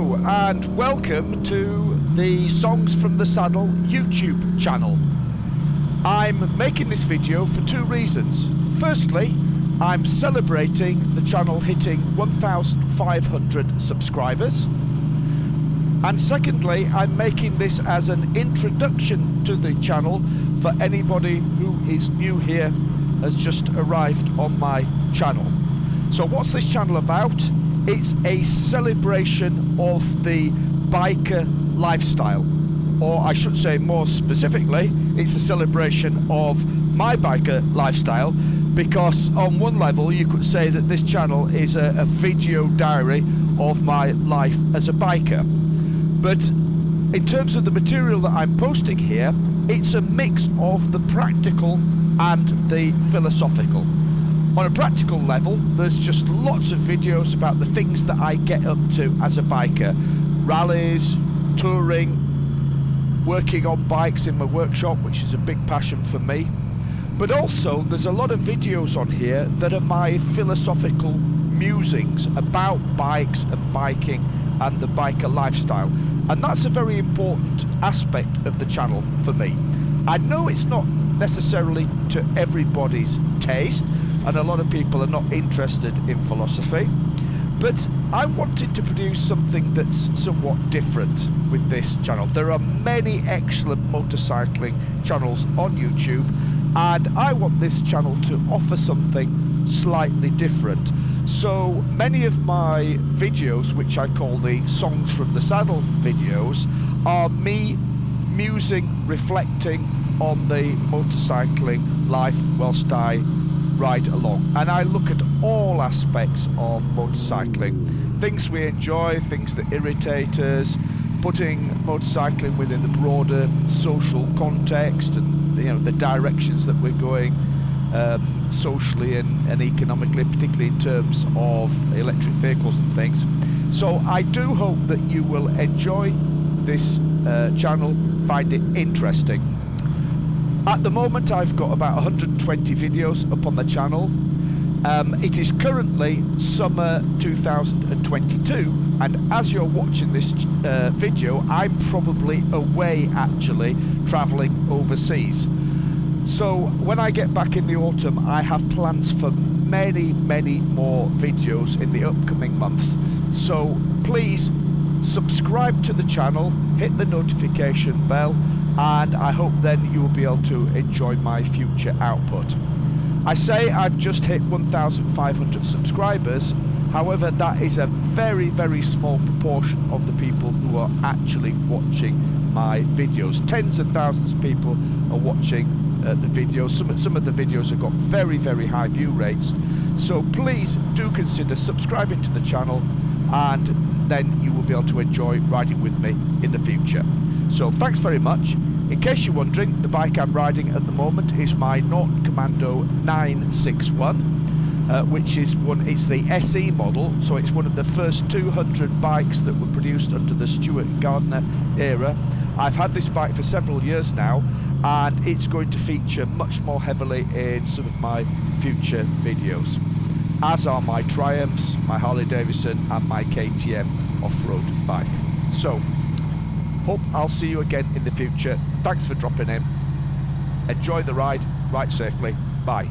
Hello and welcome to the Songs from the Saddle YouTube channel. I'm making this video for two reasons. Firstly, I'm celebrating the channel hitting 1,500 subscribers. And secondly, I'm making this as an introduction to the channel for anybody who is new here, has just arrived on my channel. So what's this channel about? It's a celebration of the biker lifestyle, or I should say more specifically, it's a celebration of my biker lifestyle, because on one level you could say that this channel is a video diary of my life as a biker. But in terms of the material that I'm posting here, it's a mix of the practical and the philosophical. On a practical level, there's just lots of videos about the things that I get up to as a biker. Rallies, touring, working on bikes in my workshop, which is a big passion for me. But also, there's a lot of videos on here that are my philosophical musings about bikes and biking and the biker lifestyle. And that's a very important aspect of the channel for me. I know it's not necessarily to everybody's taste, and a lot of people are not interested in philosophy, but I wanted to produce something that's somewhat different with this channel. There are many excellent motorcycling channels on YouTube, and I want this channel to offer something slightly different. So many of my videos, which I call the Songs from the Saddle videos, are me musing, reflecting on the motorcycling life whilst I ride along, and I look at all aspects of motorcycling, things we enjoy, things that irritate us, putting motorcycling within the broader social context and the directions that we're going socially and economically, particularly in terms of electric vehicles and things. So I do hope that you will enjoy this channel, find it interesting. At the moment I've got about 120 videos up on the channel. It is currently summer 2022, and as you're watching this video, I'm probably away actually travelling overseas. So when I get back in the autumn, I have plans for many more videos in the upcoming months. So please subscribe to the channel, hit the notification bell, and I hope then you will be able to enjoy my future output. I say I've just hit 1,500 subscribers, however that is a very small proportion of the people who are actually watching my videos. Tens of thousands of people are watching the videos. Some of the videos have got very high view rates, so please do consider subscribing to the channel, and then you will be able to enjoy riding with me in the future. So thanks very much. In case you're wondering, the bike I'm riding at the moment is my Norton Commando 961, which is it's the SE model, so it's one of the first 200 bikes that were produced under the Stuart Gardner era. I've had this bike for several years now, and it's going to feature much more heavily in some of my future videos, as are my Triumphs, my Harley Davidson and my KTM off-road bike. So hope I'll see you again in the future. Thanks for dropping in. Enjoy the ride. Ride safely. Bye.